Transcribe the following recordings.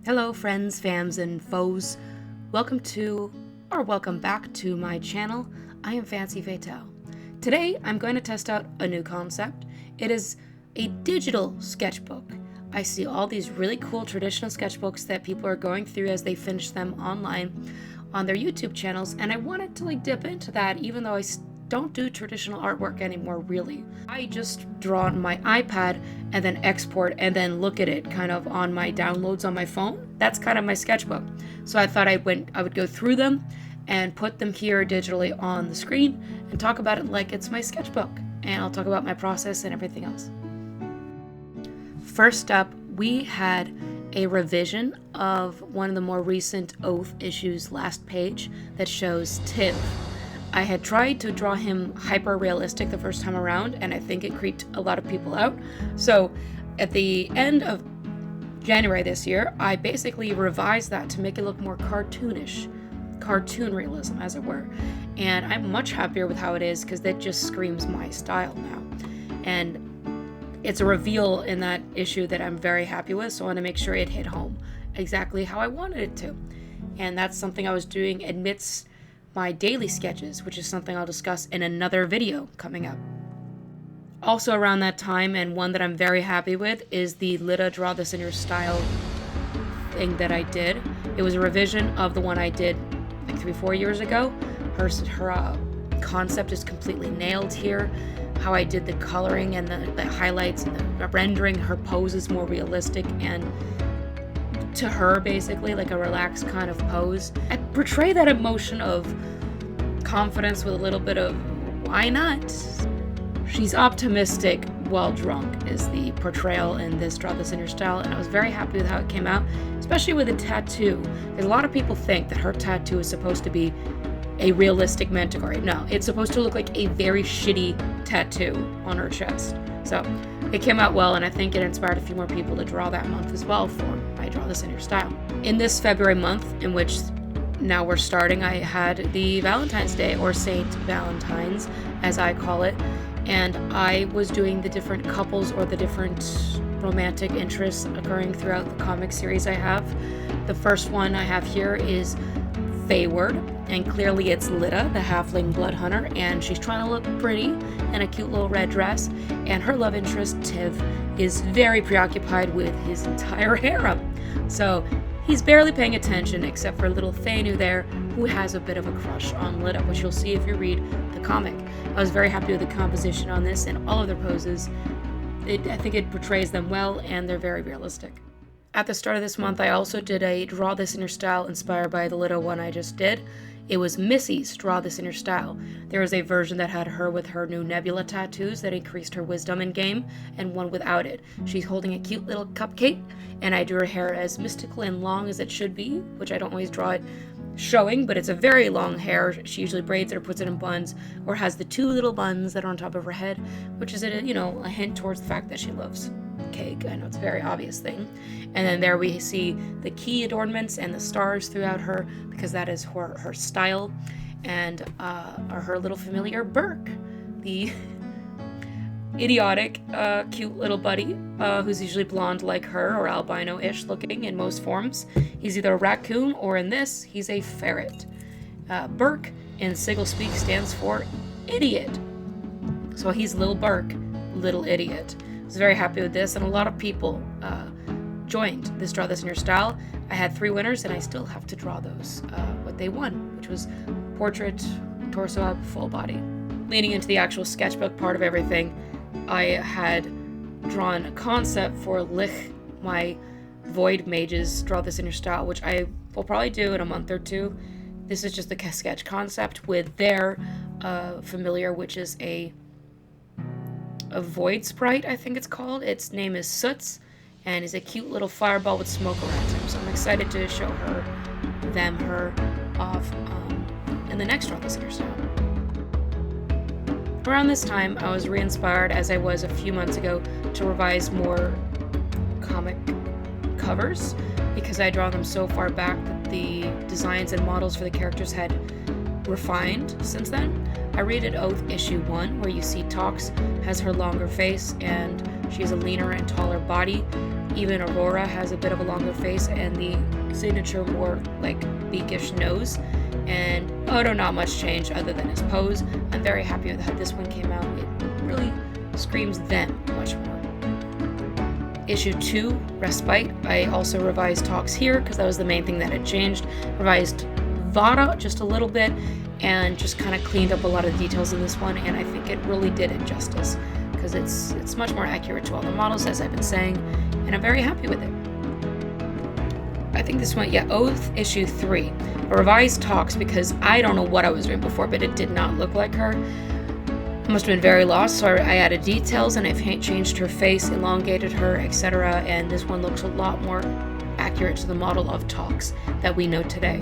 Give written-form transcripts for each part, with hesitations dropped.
Hello friends, fams, and foes. Welcome back to my channel. I am Fancy Fatale. Today I'm going to test out a new concept. It is a digital sketchbook. I see all these really cool traditional sketchbooks that people are going through as they finish them online on their YouTube channels, and I wanted to dip into that even though I don't do traditional artwork anymore, really. I just draw on my iPad and then export and then look at it kind of on my downloads on my phone. That's kind of my sketchbook. So I thought I would go through them and put them here digitally on the screen and talk about it like it's my sketchbook. And I'll talk about my process and everything else. First up, we had a revision of one of the more recent Oath issues last page that shows Tiv. I had tried to draw him hyper-realistic the first time around, and I think it creeped a lot of people out. So at the end of January this year, I basically revised that to make it look more cartoonish, cartoon realism as it were. And I'm much happier with how it is because that just screams my style now. And it's a reveal in that issue that I'm very happy with, so I want to make sure it hit home exactly how I wanted it to. And that's something I was doing amidst my daily sketches, which is something I'll discuss in another video coming up. Also around that time, and one that I'm very happy with, is the Lita Draw This in Your Style thing that I did. It was a revision of the one I did like 3-4 years ago. Her concept is completely nailed here. How I did the coloring and the highlights and the rendering her pose is more realistic and to her basically like a relaxed kind of pose. I portray that emotion of confidence with a little bit of why not? She's optimistic while drunk is the portrayal in this Draw This in Your Style, and I was very happy with how it came out, especially with the tattoo. Because a lot of people think that her tattoo is supposed to be a realistic manticore. No, it's supposed to look like a very shitty tattoo on her chest. So it came out well, and I think it inspired a few more people to draw that month as well for I Draw This in Your Style. In this February month, in which now we're starting, I had the Valentine's Day, or Saint Valentine's, as I call it, and I was doing the different couples or the different romantic interests occurring throughout the comic series I have. The first one I have here is Fayward, and clearly it's Lita, the halfling blood hunter, and she's trying to look pretty in a cute little red dress, and her love interest, Tiv, is very preoccupied with his entire harem. So he's barely paying attention except for little Thanu there, who has a bit of a crush on Lita, which you'll see if you read the comic. I was very happy with the composition on this and all of their poses. I think it portrays them well, and they're very realistic. At the start of this month, I also did a Draw This in Your Style inspired by the Lita one I just did. It was Missy's Draw This in Your Style. There was a version that had her with her new Nebula tattoos that increased her wisdom in game, and one without it. She's holding a cute little cupcake, and I drew her hair as mystical and long as it should be, which I don't always draw it showing, but it's a very long hair. She usually braids it or puts it in buns, or has the two little buns that are on top of her head, which is a hint towards the fact that she loves cake. I know it's a very obvious thing. And then there we see the key adornments and the stars throughout her, because that is her style, and her little familiar Burke, the idiotic, cute little buddy, who's usually blonde like her, or albino-ish looking in most forms. He's either a raccoon, or in this, he's a ferret. Burke in Sigil Speak stands for idiot. So he's Little Burke, little idiot. I was very happy with this, and a lot of people joined this Draw This in Your Style. I had 3 winners, and I still have to draw those, what they won, which was portrait, torso up, full body. Leading into the actual sketchbook part of everything, I had drawn a concept for Lich, my Void Mages Draw This in Your Style, which I will probably do in a month or 2. This is just a sketch concept with their familiar, which is a Void Sprite, I think it's called. Its name is Soots, and is a cute little fireball with smoke around him. So I'm excited to show her off in the next Draw This in Your Style. Around this time, I was re-inspired, as I was a few months ago, to revise more comic covers, because I draw them so far back that the designs and models for the characters had refined since then. I redid Oath issue 1, where you see Tox has her longer face and she has a leaner and taller body, Even Aurora has a bit of a longer face and the signature more like beakish nose. And Odo, not much change other than his pose. I'm very happy with how this one came out. It really screams them much more. Issue 2, Respite. I also revised Talks here because that was the main thing that had changed. Revised Vara just a little bit and just kind of cleaned up a lot of details in this one, and I think it really did it justice because it's much more accurate to all the models, as I've been saying, and I'm very happy with it. I think this one, Oath Issue 3. A revised Talks because I don't know what I was doing before, but it did not look like her. I must have been very lost, so I added details and I've changed her face, elongated her, etc. And this one looks a lot more accurate to the model of Talks that we know today.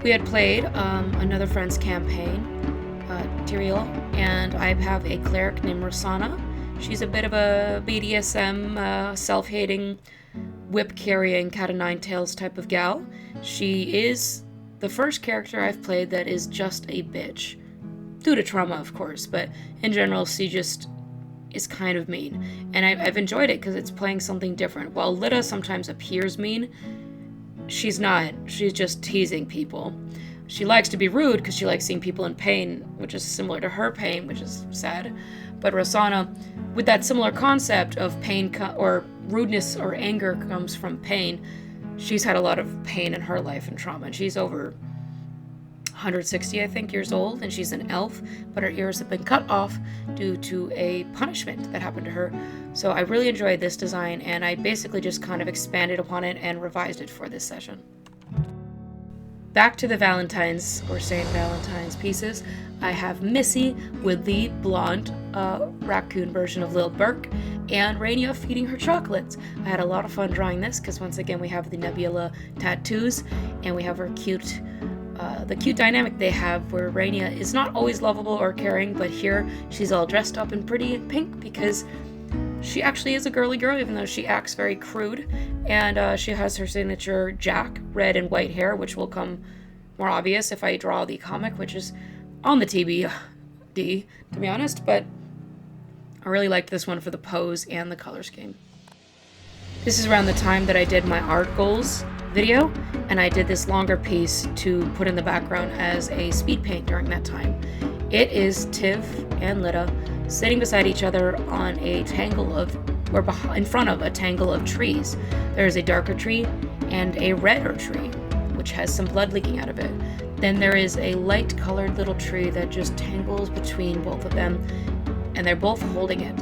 We had played another friend's campaign, Tyrael, and I have a cleric named Rosanna. She's a bit of a BDSM, self-hating, whip-carrying, cat-o'-nine-tails type of gal. She is the first character I've played that is just a bitch. Due to trauma, of course, but in general, she just is kind of mean. And I've enjoyed it because it's playing something different. While Lita sometimes appears mean, she's not. She's just teasing people. She likes to be rude because she likes seeing people in pain, which is similar to her pain, which is sad. But Rosanna, with that similar concept of pain or rudeness or anger comes from pain, she's had a lot of pain in her life and trauma. And she's over 160, I think, years old, and she's an elf, but her ears have been cut off due to a punishment that happened to her. So I really enjoyed this design, and I basically just kind of expanded upon it and revised it for this session. Back to the Valentine's or St. Valentine's pieces. I have Missy with the blonde raccoon version of Lil Burke and Rainia feeding her chocolates. I had a lot of fun drawing this because once again we have the Nebula tattoos and we have her cute the cute dynamic they have where Rainia is not always lovable or caring, but here she's all dressed up and pretty in pink because she actually is a girly girl, even though she acts very crude. And she has her signature Jack red and white hair, which will come more obvious if I draw the comic, which is on the TBD, to be honest. But I really liked this one for the pose and the color scheme. This is around the time that I did my art goals video, and I did this longer piece to put in the background as a speed paint during that time. It is Tiv and Lita sitting beside each other on a tangle of, or in front of a tangle of trees. There's a darker tree and a redder tree, which has some blood leaking out of it. Then there is a light colored little tree that just tangles between both of them, and they're both holding it,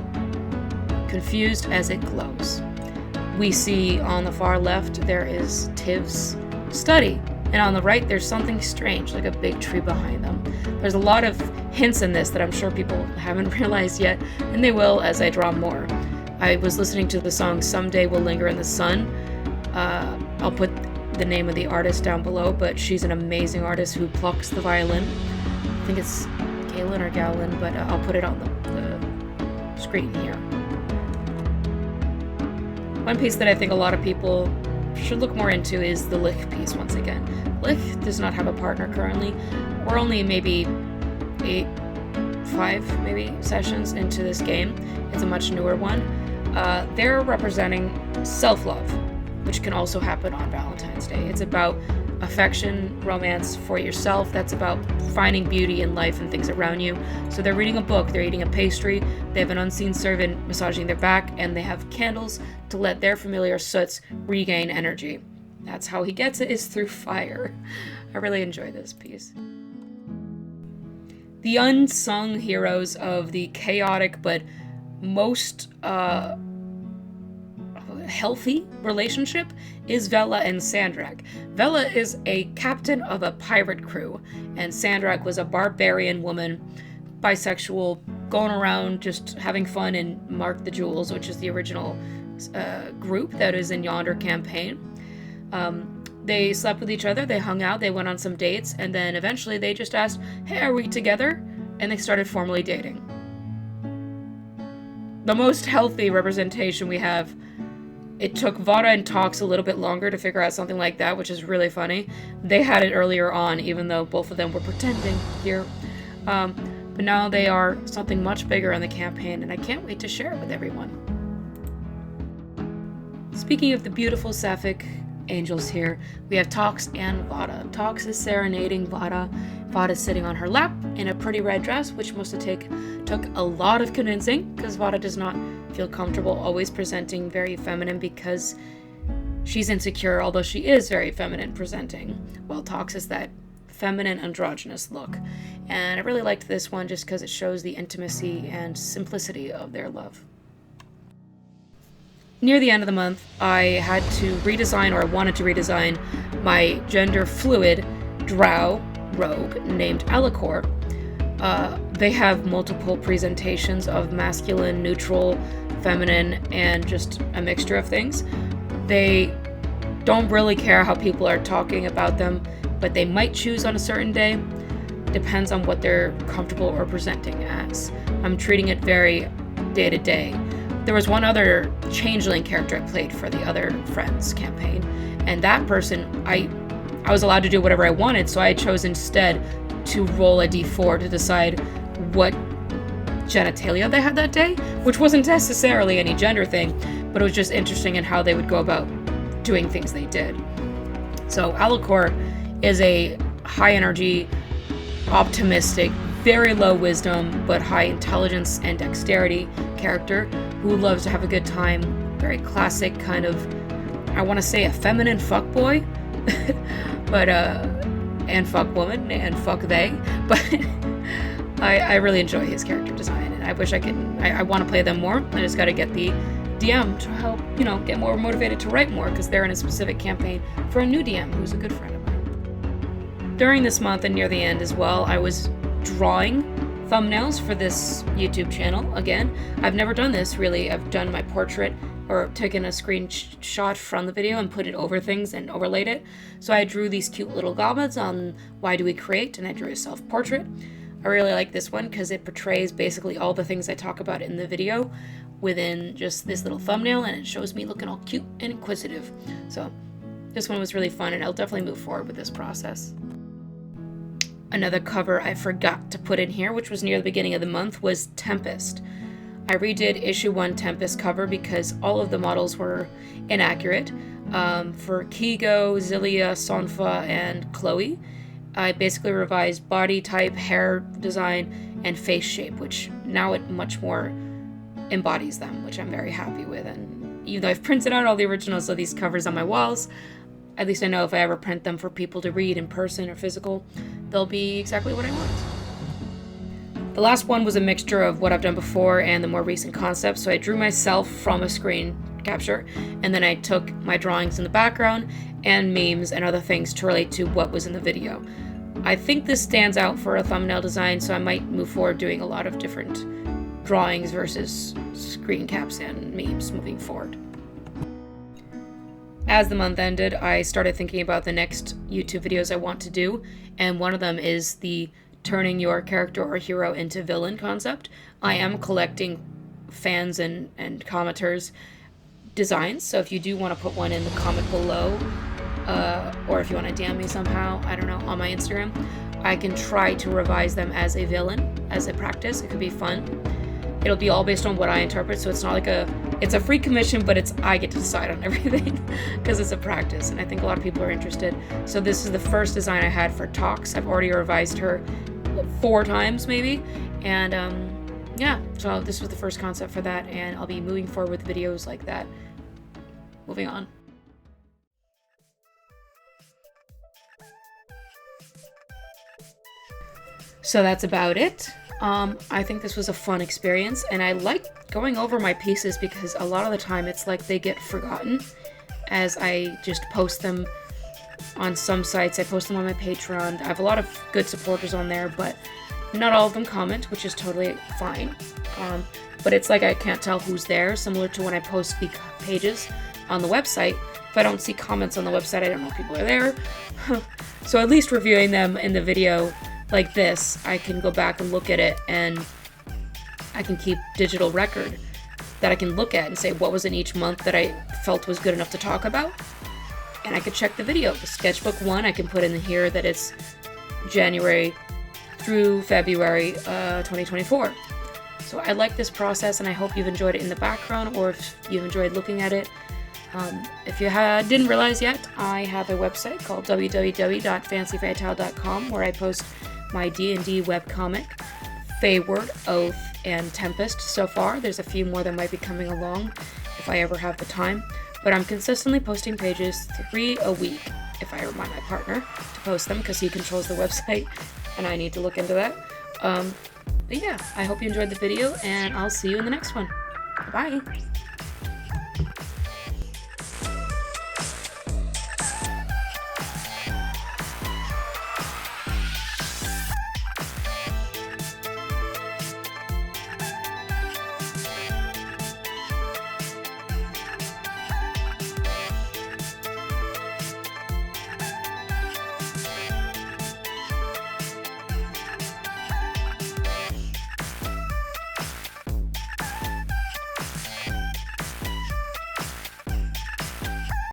confused as it glows. We see on the far left there is Tiv's study, and on the right there's something strange, like a big tree behind them. There's a lot of hints in this that I'm sure people haven't realized yet, and they will as I draw more. I was listening to the song Someday We'll Linger in the Sun. I'll put the name of the artist down below, but she's an amazing artist who plucks the violin. I think it's Galen or Gowlin, but I'll put it on the screen here. One piece that I think a lot of people should look more into is the Lich piece once again. Lich does not have a partner currently. We're only maybe 5 maybe sessions into this game. It's a much newer one. They're representing self-love, which can also happen on Valentine's Day. It's about affection, romance for yourself. That's about finding beauty in life and things around you. So they're reading a book, they're eating a pastry, they have an unseen servant massaging their back, and they have candles to let their familiar soots regain energy. That's how he gets it, is through fire. I really enjoy this piece. The unsung heroes of the chaotic but most healthy relationship is Vela and Sandrak. Vela is a captain of a pirate crew, and Sandrak was a barbarian woman, bisexual, going around just having fun in Mark the Jewels, which is the original group that is in Yonder campaign. They slept with each other, they hung out, they went on some dates, and then eventually they just asked, hey, are we together? And they started formally dating. The most healthy representation we have. It took Vara and Tox a little bit longer to figure out something like that, which is really funny. They had it earlier on, even though both of them were pretending here. But now they are something much bigger in the campaign, and I can't wait to share it with everyone. Speaking of the beautiful sapphic angels here, we have Tox and Vada. Tox is serenading Vada. Vada's sitting on her lap in a pretty red dress, which must have took a lot of convincing, because Vada does not feel comfortable always presenting very feminine because she's insecure, although she is very feminine presenting, while Tox is that feminine androgynous look. And I really liked this one just because it shows the intimacy and simplicity of their love. Near the end of the month, I had to redesign, or I wanted to redesign, my gender fluid drow rogue named Alicor. They have multiple presentations of masculine, neutral, feminine, and just a mixture of things. They don't really care how people are talking about them, but they might choose on a certain day. Depends on what they're comfortable or presenting as. I'm treating it very day to day. There was one other changeling character I played for the Other Friends campaign, and that person, I was allowed to do whatever I wanted, so I chose instead to roll a d4 to decide what genitalia they had that day, which wasn't necessarily any gender thing, but it was just interesting in how they would go about doing things they did. So Alicor is a high energy, optimistic, very low wisdom, but high intelligence and dexterity character who loves to have a good time. Very classic kind of, I want to say a feminine fuckboy, but and fuck woman and fuck they, but I really enjoy his character design, and I wish I want to play them more. I just got to get the DM to help, get more motivated to write more, because they're in a specific campaign for a new DM who's a good friend of mine. During this month and near the end as well, I was drawing thumbnails for this YouTube channel. Again, I've never done this really. I've done my portrait or taken a screenshot from the video and put it over things and overlaid it. So I drew these cute little goblins on Why Do We Create, and I drew a self-portrait. I really like this one because it portrays basically all the things I talk about in the video within just this little thumbnail, and it shows me looking all cute and inquisitive. So this one was really fun, and I'll definitely move forward with this process. Another cover I forgot to put in here, which was near the beginning of the month, was Tempest. I redid issue 1 Tempest cover because all of the models were inaccurate. For Kigo, Zilia, Sonfa, and Chloe, I basically revised body type, hair design, and face shape, which now it much more embodies them, which I'm very happy with. And even though I've printed out all the originals of these covers on my walls, at least I know if I ever print them for people to read in person or physical, they'll be exactly what I want. The last one was a mixture of what I've done before and the more recent concepts. So I drew myself from a screen capture, and then I took my drawings in the background and memes and other things to relate to what was in the video. I think this stands out for a thumbnail design, so I might move forward doing a lot of different drawings versus screen caps and memes moving forward. As the month ended, I started thinking about the next YouTube videos I want to do, and one of them is the turning your character or hero into villain concept. I am collecting fans and commenters' designs, so if you do want to put one in the comment below, or if you want to DM me somehow, I don't know, on my Instagram, I can try to revise them as a villain, as a practice. It could be fun. It'll be all based on what I interpret, so it's not like it's a free commission, but I get to decide on everything because it's a practice, and I think a lot of people are interested. So this is the first design I had for Tox. I've already revised her 4 times maybe, and yeah, so this was the first concept for that, and I'll be moving forward with videos like that. Moving on. So that's about it. I think this was a fun experience, and I like going over my pieces because a lot of the time it's like they get forgotten as I just post them on some sites. I post them on my Patreon. I have a lot of good supporters on there, but not all of them comment, which is totally fine. But it's like I can't tell who's there, similar to when I post the pages on the website. If I don't see comments on the website, I don't know if people are there. So at least reviewing them in the video like this, I can go back and look at it, and I can keep digital record that I can look at and say what was in each month that I felt was good enough to talk about. And I could check the video. The sketchbook one, I can put in here that it's January through February 2024. So I like this process, and I hope you've enjoyed it in the background, or if you've enjoyed looking at it. If you didn't realize yet, I have a website called www.fancyfatale.com where I post my D&D webcomic, Feyward, Oath, and Tempest. So far, there's a few more that might be coming along if I ever have the time, but I'm consistently posting pages 3 a week if I remind my partner to post them because he controls the website and I need to look into that. But yeah, I hope you enjoyed the video and I'll see you in the next one. Bye!